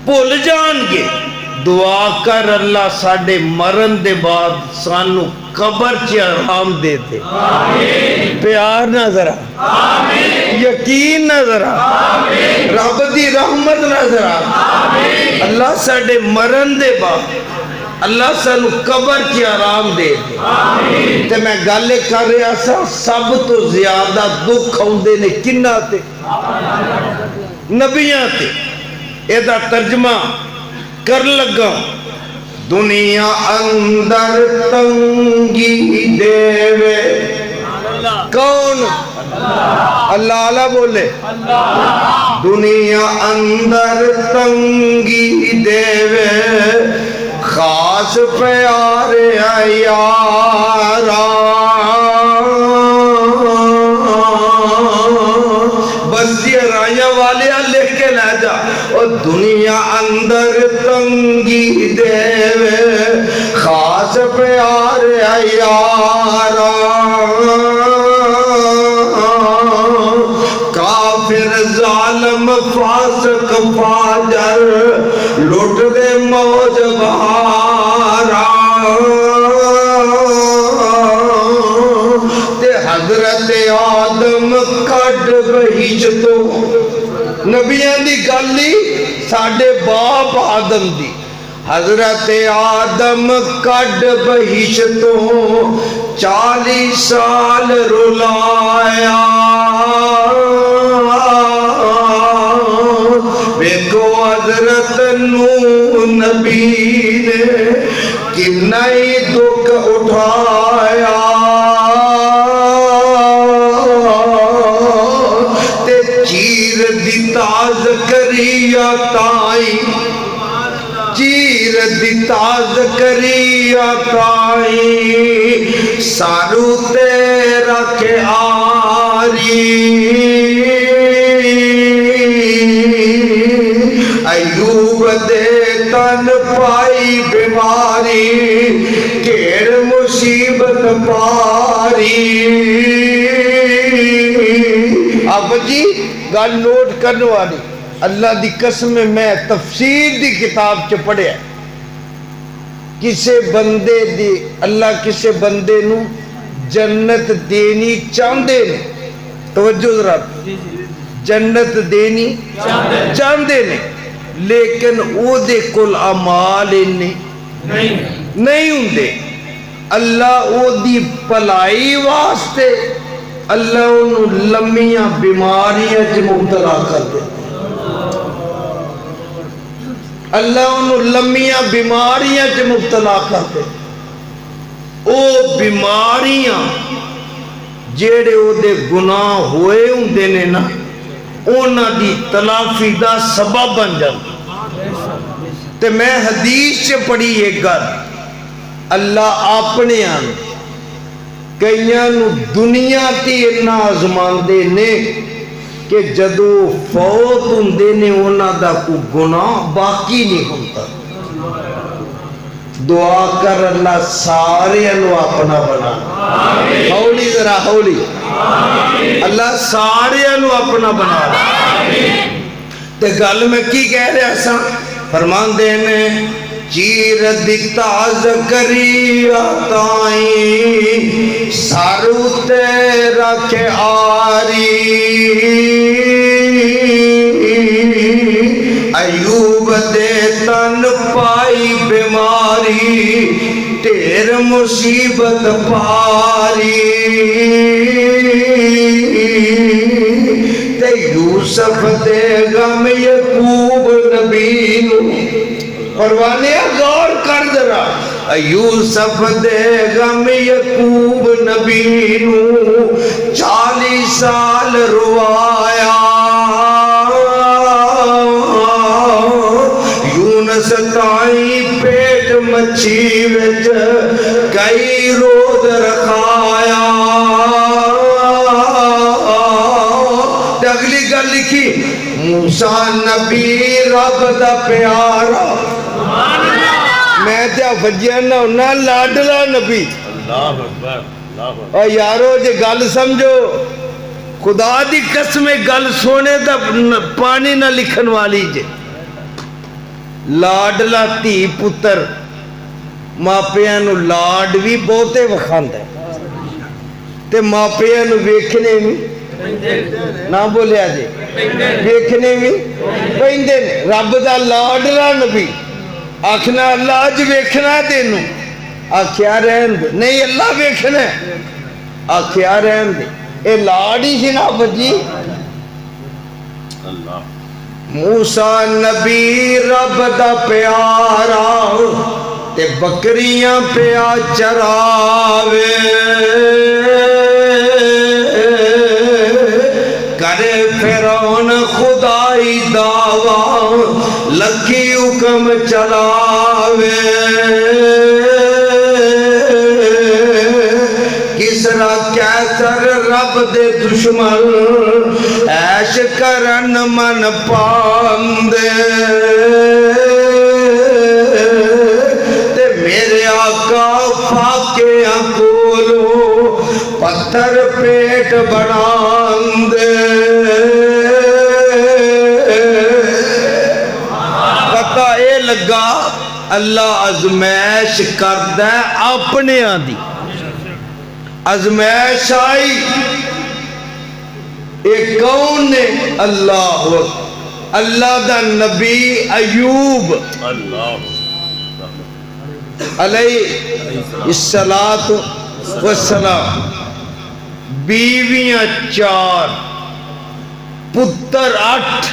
بھول جان گے۔ دعا کر اللہ ساڑھے مرن دے بعد سانو قبر چ آرام دے دے، پیار نظر آ، یقین نظر آ، رب دی رحمت نظر آ، اللہ ساڑھے مرن دے بعد اللہ سانو قبر کی آرام دے دے۔ تے میں گالے کر رہا سا سب تو زیادہ دکھ ہوندے نے کنہ تے نبیاں تے، ایدہ ترجمہ کر لگا دنیا اندر تنگی دیوے کون؟ اللہ اللہ بولے دنیا اندر تنگی دیوے خاص پیارے یارا بس یہ رایا والے لکھ کے لے جا، اور دنیا اندر تنگی دیوے خاص پیارے یارا کافر ظالم فاسق فاجر لٹ دے موج بہارا تے حضرت آدم کٹ بہشتو نبیاں دی گلی ساڑھے باپ آدم دی حضرت آدم کٹ بہشتو 40 سال رلایا ویکھو حضرت نوح نبی نے کتنا ہی دکھ اٹھایا تے چیر دی تاز کریا تائی چیر دی تاز کریا تائی سارو تیرا کے آری ایوب دے تن پائی بیماری کیڑ مصیبت پاری اب جی گل نوٹ کرنے والی اللہ دی قسم میں تفسیر دی کتاب چ پڑھیا کسے بندے دی اللہ کسے بندے نو جنت دینی چاہندے نے توجہ ذرا جنت دینی چاہندے نے لیکن او دے کل اعمال نہیں ہوندے اللہ او دی پلائی واسطے اللہ انہوں لمیاں بیماریاں چ مبتلا کر دے اللہ انہوں لمیاں بیماریاں چ مبتلا کر دے او بیماریاں جیڑے او دے گناہ ہوئے ہوندے نے نا اونا دی تلافی دا سبب بن جاندے تے میں حدیث سے پڑھی ایک گل اللہ اپنے آن کئیاں نو دنیا تی اتنا آزمان دے نے کہ جدو فوت ہوندے نے اونا دا کو گناہ باقی نہیں ہوتا دعا کر اللہ سارے انو اپنا بنا ہولی ذرا ہولی اللہ سارے انو اپنا بنا تے گل میں کی کہہ رہا سا فرمان دے نے چیر دی تاز کریا تائیں سارو تیرا کے آری ایوب دے تن پائی بیماری تیر مصیبت پاری تے یوسف دے غم یعقوب نبی نو پروانے غور کر درا یوسف دے غم یعقوب نبی نو 40 سال روایا یونس تائی پیٹ مچھی وچ کئی روز رکھایا اگلی گل لکھی موسیٰ نبی رب دا پیارا میں تیا فجیانہ ہونا لاڈلا نبی اور یارو جے گل سمجھو خدا دی قسم گل سونے دا پانی نہ لکھن والی جے لاڈلا تی پتر ماپیانو لاڈ بھی بہتے وکھاند ہے تے ماپیانو ویکھنے بھی نہ بولیا جے ویکھنے بھی پہندے رب دا لاڈلا نبی آکھنا اللہ اج ویکھنا تینوں آکھیا رہن دے نہیں اللہ ویکھنا آکھیا رہن دے اے لاڑی سی نا بجی موسیٰ نبی رب دا پیارا تے بکریاں پیا چراوے کرے فرعون خدائی دعویٰ لکی حکم چلاوے کسرا کیسر رب دے دشمن ایش کرن من پاندے تے میرے آقا فاقیاں کولو پتھر پیٹ بناندے پتہ اے لگا اللہ ازمیش کردہ اپنے آدھی ازمیش آئی ایک کون نے اللہ اللہ دا نبی ایوب علیہ السلام بیویاں 4 پتر 8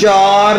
4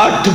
8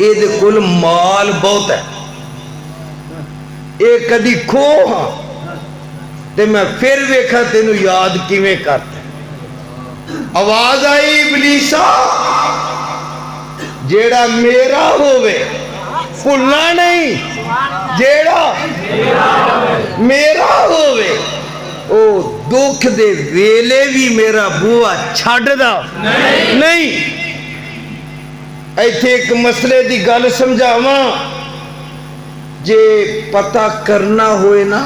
ਇਹਦੇ ਕੋਲ ਮਾਲ ਬਹੁਤ ਹੈ ਇਹ ਕਦੀ ਖੋਹ ਤੇ ਮੈਂ ਫਿਰ ਵੇਖਾਂ ਤੈਨੂੰ ਯਾਦ ਕਿਵੇਂ ਕਰਦਾ ਆਵਾਜ਼ ਆਈ ਇਬਲੀਸਾ ਜਿਹੜਾ ਮੇਰਾ ਹੋਵੇ ਭੁੱਲਣਾ ਨਹੀਂ ਜਿਹੜਾ ਮੇਰਾ ਹੋਵੇ ਉਹ ਦੁੱਖ ਦੇ ਵੇਲੇ ਵੀ ਮੇਰਾ ਬੂਹਾ ਛੱਡਦਾ ਨਹੀਂ ਇੱਥੇ ਇੱਕ ਮਸਲੇ ਦੀ ਗੱਲ ਸਮਝਾਵਾਂ ਜੇ ਪਤਾ ਕਰਨਾ ਹੋਏ ਨਾ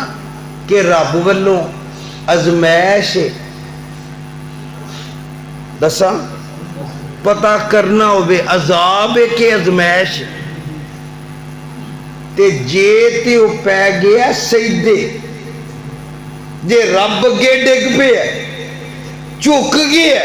ਕਿ ਰੱਬ ਵੱਲੋਂ ਅਜ਼ਮੈਸ਼ ਦੱਸਾਂ ਪਤਾ ਕਰਨਾ ਹੋਵੇ ਅਜ਼ਾਬ ਹੈ ਕਿ ਅਜ਼ਮੈਸ਼ ਤੇ ਜੇ ਤੇ ਉਹ ਪੈ ਗਿਆ ਸਜਦੇ ਜੇ ਰੱਬ ਅੱਗੇ ਡਿੱਗ ਪਿਆ ਝੁਕ ਗਿਆ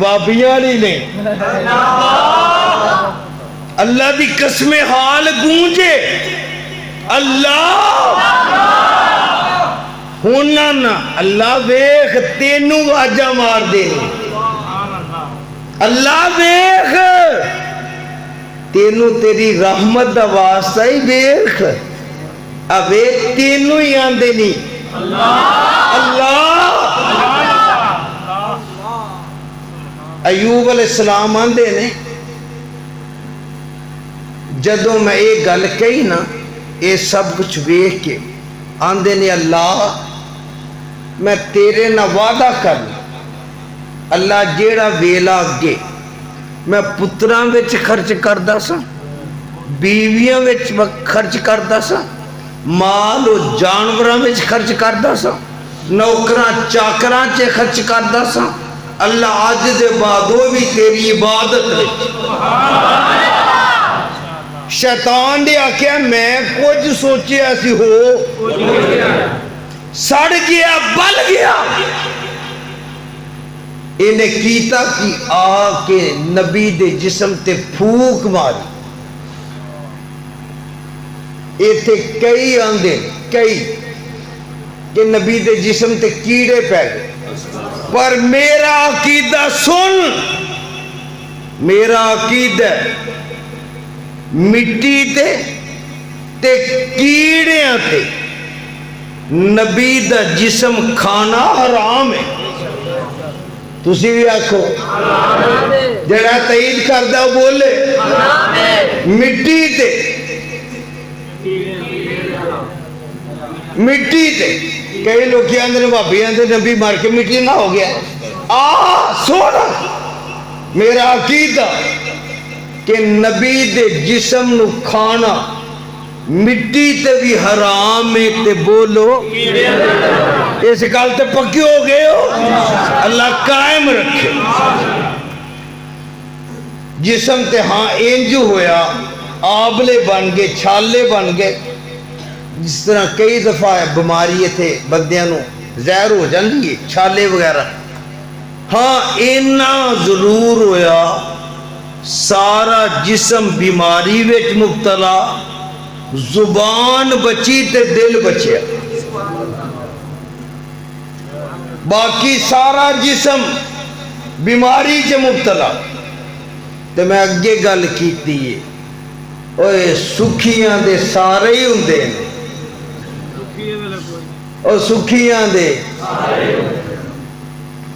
بابیاں نہیں اللہ دی قسم حال گونجے اللہ ہونا نا اللہ ویخ تینوں واجہ مار دے اللہ ویخ تینوں تیری رحمت دا واسطہ ہی ویخ اوے تینوں ہی آندے نہیں اللہ ایوب علیہ السلام آندے نے جدوں میں ایک گل کہی نا یہ سب کچھ ویکھ کے آندے نے اللہ میں تیرے نہ وعدہ کرنا اللہ جیڑا ویلا اگے میں پتراں وچ خرچ کردا سا بیویاں وچ خرچ کردا سا مال و جانوراں وچ خرچ کردا سا نوکراں چاکراں چ خرچ کردا سا اللہ آج دے بعد وہ بھی تیری عبادت وچ شیطان نے آکھیا میں کچھ سوچیا سی ہو سڑ گیا بل گیا انہیں کیتا کہ آ کے نبی دے جسم تے پھوک ماری ایتھے کئی آندے کئی کہ نبی دے جسم تے کیڑے پہ گئے پر میرا عقیدہ سن میرا عقیدہ مٹی تے کیڑیاں تے نبی دا جسم کھانا حرام ہے تسی بھی آکھو جڑا تائید کردہ بولے مٹی تے کئی لوگ کیا اندر بھابی اندر نبی مار کے مٹی نہ ہو گیا سونا میرا عقیدہ کہ نبی دے جسم نو کھانا مٹی تے بھی حرام ہے تے بولو اس گل تے پکی ہو گئے ہو اللہ قائم رکھے جسم تے ہاں انجو ہویا آبلے بن گئے چھالے بن گئے جس طرح کئی دفعہ بیماری تھے بندیاں نو زہر ہو جاندی چھالے وغیرہ ہاں اینا ضرور ہویا سارا جسم بیماری وچ مبتلا زبان بچی تے دل بچیا باقی سارا جسم بیماری چ مبتلا تے میں اگے گل کیتی ہے اوے سکھیاں دے سارے ہی ہوندے نے او سکھیاں دے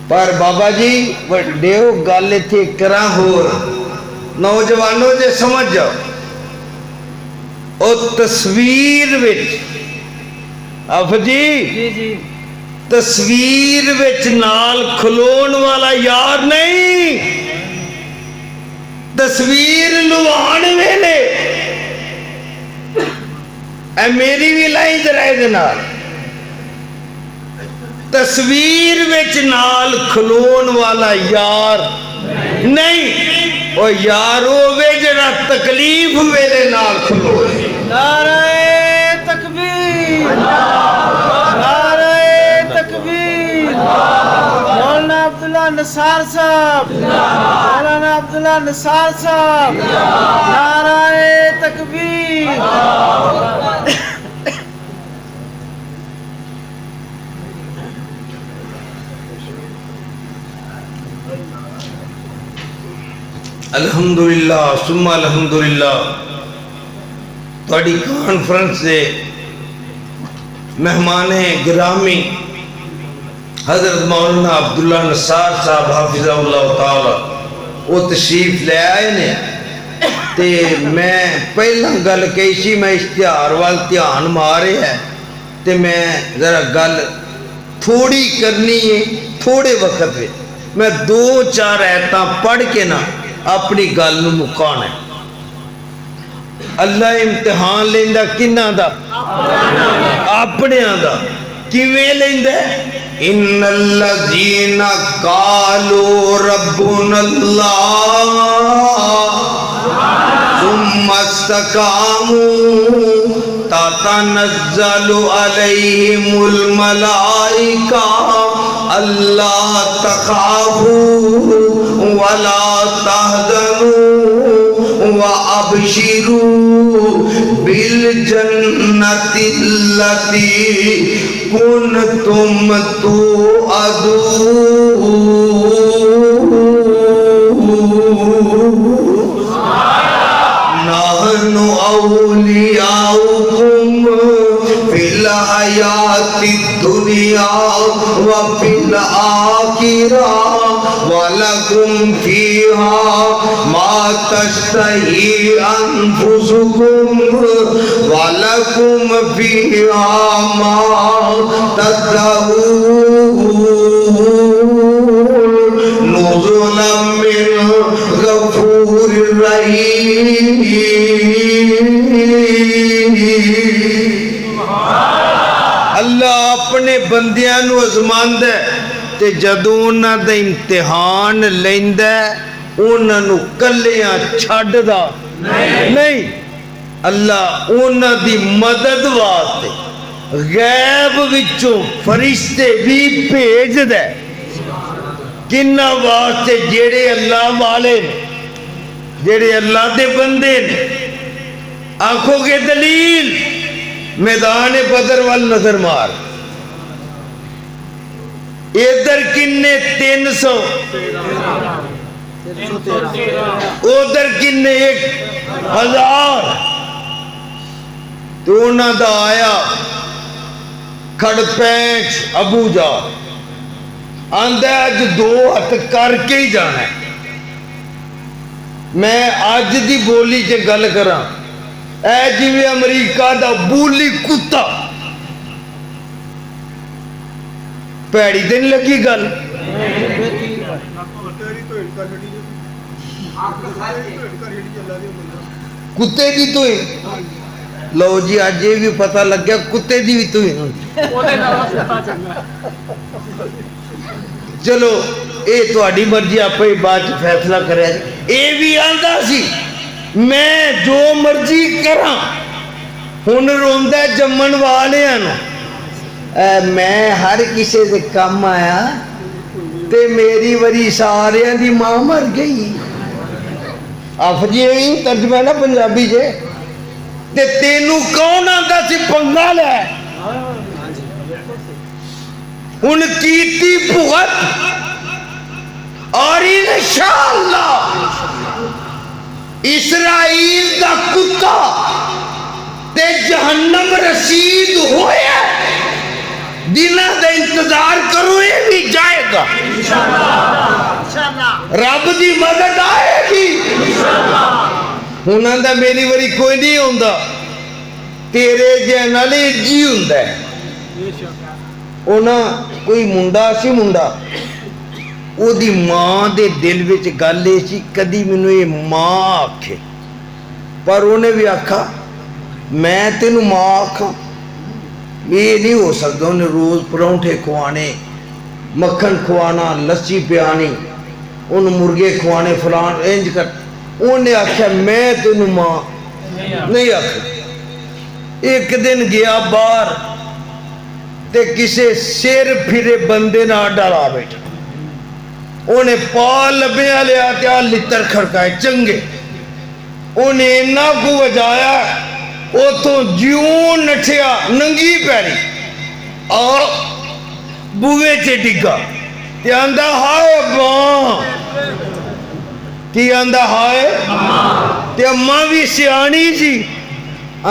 پر بابا جی وڈیو گل تھی کرا ہو نوجوانوں جے سمجھ جاؤ او تصویر وچ اف جی تصویر وچ نال کھلون والا یار نہیں تصویر لوان ویلے اے میری بھی لائی درائے دنال تصویر وچ نال کھلون والا یار نہیں او یار ہووے جڑا تکلیف ویلے نال کھلوے نعرہ تکبیر نعرہ تکبیر مولانا عبداللہ نثار صاحب مولانا عبداللہ نثار صاحب نعرہ تکبیر الحمدللہ ثم الحمدللہ تھوڑی کانفرنس سے مہمان گرامی حضرت مولانا عبداللہ نثار صاحب حافظہ اللہ تعالی وہ تشریف لے آئے نے تے میں پہلا گل کہی سی میں اشتہار وال دھیان مارے ہے تے میں ذرا گل تھوڑی کرنی ہے تھوڑے وقت میں 2-4 آیتاں پڑھ کے نا اپنی گل نو مکانا ہے اللہ امتحان لیندہ کنہ دا اپنے آدھا کیویں لیندہ ان الذین قالوا ربنا اللہ ثم استقاموا تتنزل علیہم الملائکہ اللہ تخافوا ولا تحزنوا وابشروا بالجنة التي كنتم توعدون نحن أولياؤكم في الحياة الدنيا وفي الآخرة ولكم فيها ما تشتهي أنفسكم ولكم فيها ما تدعون نزلا من غفور رحيم اللہ اپنے بندیاں نو ازماندا ہے تے جدوں انہاں دا امتحان لیندا ہے انہاں نو کلیاں چھڈدا نہیں اللہ انہاں دی مدد واسطے غیب وچوں فرشتے بھی بھیجدا ہے کنہ واسطے جڑے اللہ والے نے جڑے اللہ دے بندے نے آنکھوں کے دلیل میدان بدر وال نظر مار ادھر کنے 300 ادھر کنے 1000 تو انہاں دا آیا کھڑ پینچ ابو جا آندہ اج 2 ہاتھ کر کے ہی جانا ہے میں آج دی بولی چ گل کراں اے جویں امریکہ دا بولی کتا پیڑی تے نہیں لگی گل کتے دی تو ہی لو جی آج یہ بھی پتہ لگ گیا کتے دی بھی تو ہی چلو اے تہاڈی مرضی آپے بعد فیصلہ کرے اے بھی آندا سی میں جو مرضی کراں ہن روندا جمن والیاں نو میں ہر کسی دے کم آیا تے میری وری ساریاں دی ماں مر گئی آف جی ترجمہ نا پنجابی جے تے تینوں کون آندا سی پنگا لے ان کیتی بغت اور انشاءاللہ اسرائیل دا کتا تے جہنم رسید ہویا دنہ دا انتظار کرو یہ بھی جائے گا رب دی مدد آئے گی انہاں دا میری وری کوئی نہیں ہوندہ تیرے جہنالے جی ہوندہ ہے انہاں کوئی منڈا سی منڈا او دی ماں دے دل وچ گل سی کدی مینوں یہ ماں آکھے پر انہیں بھی آکھا میں تینوں ماں آکھاں یہ نہیں ہو سکتا انہیں روز پرونٹھے کھوانے مکھن کھوانا لسی پیانی ان مرغے کھوانے فلان انج کر انہیں آکھا میں تینوں ماں نہیں آکھا ایک دن گیا باہر تے کسے سیر پھرے بندے نہ ڈالا بیٹھا انہیں پال لبیاں لیا تیا لتر کھڑکائے چنگے انہیں انہا کو وجایا او تو جیون نٹھیا ننگی پیری اور بوئے چے ڈگا تی آندہ ہائے ماں تی آندہ ہائے تی اماں بھی سیانی جی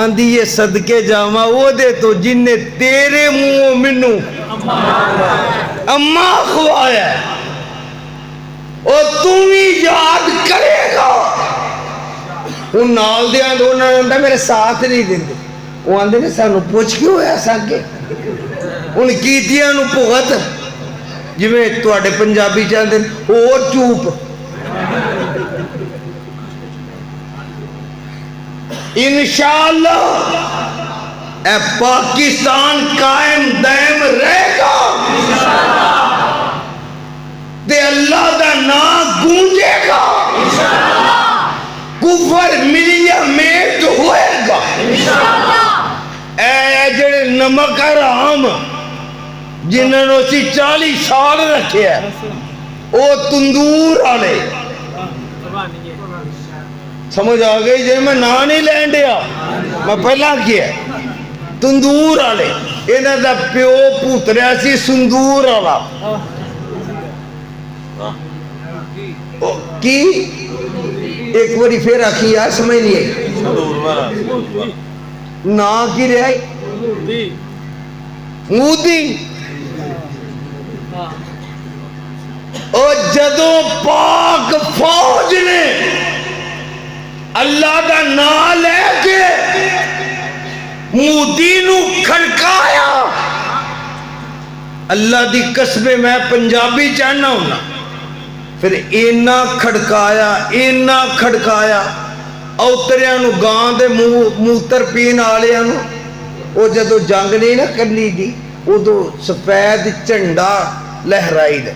آندھی یہ صدقے جاما وہ دے تو جن نے تیرے منہ منو اماں خوایا ہے اور تم ہی یاد کرے گا ان نال دے آندھے انہوں نے آندھا میرے ساتھ نہیں دیں دے وہ آندھے نے سانو پوچھ کیوں ہے ساکے ان کیتیاں نو پغت جی میں توڑے پنجابی چاہتے ہیں اور چوپ انشاءاللہ اے پاکستان قائم دائم رہے گا تے اللہ دا نام گونجے گا کفر ملیا میٹ ہوئے گا اے جڑے نمک حرام جنہوں نے اسی 40 سال رکھے ہیں او تندور والے سمجھ آ گئی جی میں نا نہیں لین دیا میں پہلا کیا تندور والے انہاں دا پیو پوتریا سی سندور والا کی ایک باری پھر آخی یار سمجھ نہیں آئی نا کی رہا مودی اور جدوں پاک فوج نے اللہ دا نام لے کے مودی نو کھڑکایا اللہ دی قسم میں پنجابی چاہنا ہونا پھر اینا کھڑکایا اوتریاں نو گاں دے موتر پین آلیاں نو او جدو جنگ نہیں نہ کرنی دی او دو سفید جھنڈا لہرائی دے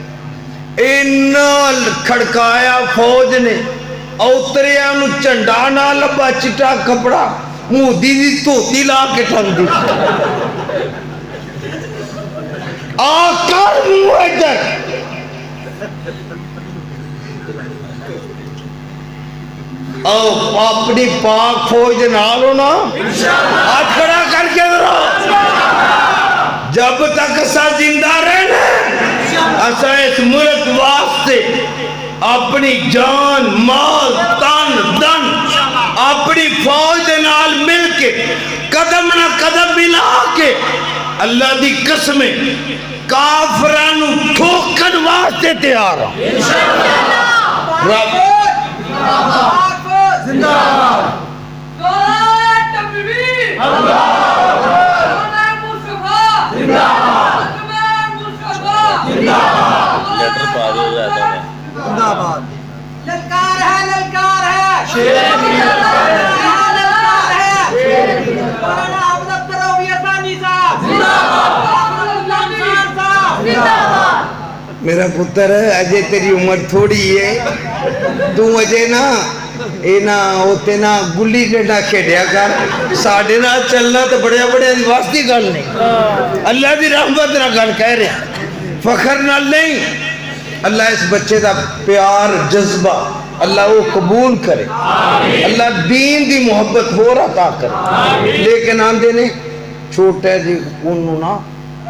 اینا کھڑکایا فوج نے اوتریاں نو جھنڈا نہ لبا چٹا کپڑا مودی دی دھوتی لا کے ٹھنگ دی آکر منہ ادھر او اپنی پاک فوج نال ہونا ہاتھ کھڑا کر کے ذرا جب تک اسا زندہ رہنا اسا اس ملک واسطے اپنی جان مال تن دن اپنی فوج نال مل کے قدم نہ قدم ملا کے اللہ دی قسمیں کافرانو ٹھوکن واسطے تیار ہوں زندہ تکبیر مصطفیٰ زندہ لیٹر پا دو زیادہ زندہ باد للکار ہے للکار ہے مولانا عبد الروی ثانی صاحب زندہ باد میرا پتر اجے تیری عمر تھوڑی ہے تو اجے نا اینا ہوتے نا گلی ڈنڈا کھیڑیا کر ساڑھے نا چلنا تو بڑے بڑے واسطی گل نہیں اللہ دی رحمت نہ گل کہہ رہے ہیں فخر نہ نہیں اللہ اس بچے دا پیار جذبہ اللہ وہ قبول کرے اللہ دین دی محبت ہو رہا کرے لیکن آندے نے چھوٹے دی انہوں نا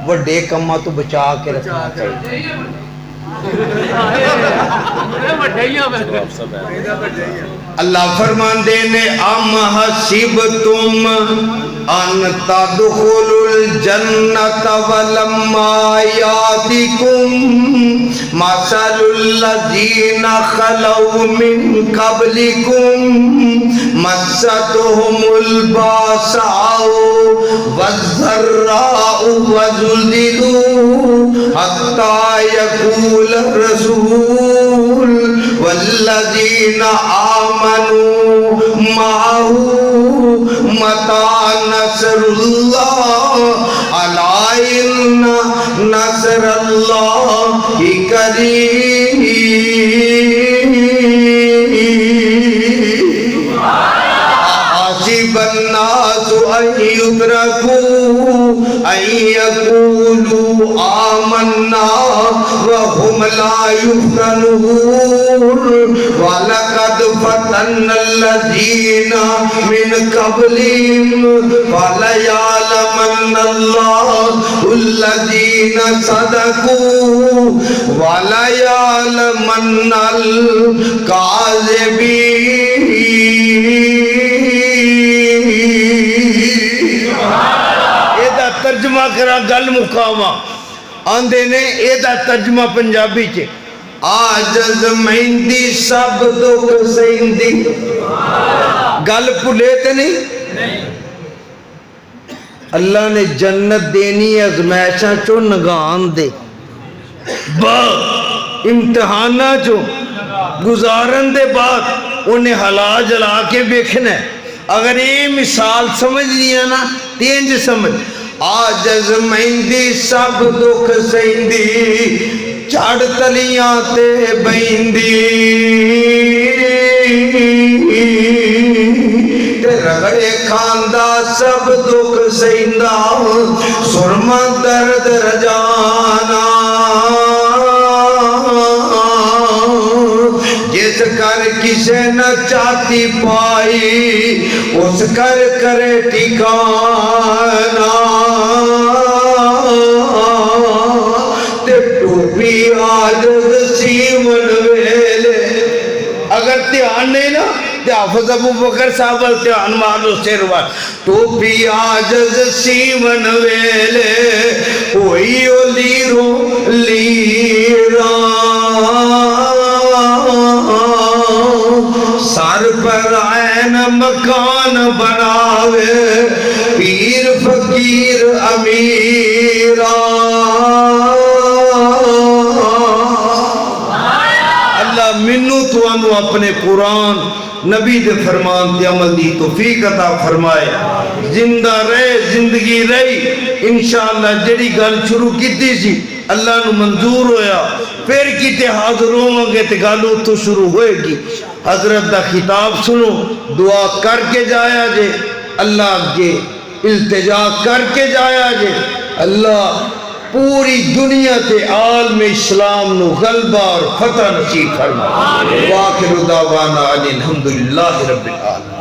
وڈے کمہ تو بچا کے رکھنا چاہیے اللہ فرمان دینے ام حسبتم ان تدخلوا الجنت ولما یاتکم مثل الذین خلو من قبلکم مستهم الباساء والضراء وزلزلوا حتى يقول الرسول والذين آمنوا معه متى نصر الله ألا إن نصر الله قريب حسب الناس أن يتركوا أن يقولوا آمنا وهم لا يفتنون ولقد فتنا الذين من قبلهم فليعلمن الله الذين صدقوا وليعلمن الكاذبين ترجمہ کرا گل مقامہ آندے نے ایدہ ترجمہ پنجابی چے آجز مہندی سب دکھ سہندی گل پھلے تے نہیں اللہ نے جنت دینی ازمیشہ چو نگان دے با امتحانہ چو گزارن دے بعد انہیں حلا جلا کے بیکھنا ہے اگر یہ مثال سمجھ لیا نا تینج سمجھ آجز مہندی سب دکھ سہندی چڑھ تلیاں تے بہندی تے رگڑے کھاندا سب دکھ سہندا سرما درد رجانا کسے نہ چاہتی پائی اس کر کرے ٹھکانا تے ٹوپی عاجز سیون ویلے اگر دھیان نہیں نا تے حافظ ابو بکر صاحب دھیان مارو سیروان ٹوپی عاجز سیون ویلے ہوئی او لیروں لیران سر پر عین مکان بناوے پیر فقیر امیران اللہ منو تو انو اپنے قرآن نبی دے فرمان دے عمل دی توفیق عطا فرمائے زندہ رہے زندگی رہی انشاءاللہ جڑی گل شروع کیتی سی اللہ نو منظور ہویا پھر کیتے حاضر ہوں گے تے گل تو شروع ہوئے گی حضرت دا خطاب سنو دعا کر کے جایا جے اللہ کے التجا کر کے جایا جے اللہ پوری دنیا تے عالم اسلام نو غلبہ اور فتح نصیب فرما واخر دعوانا الحمدللہ رب العالمین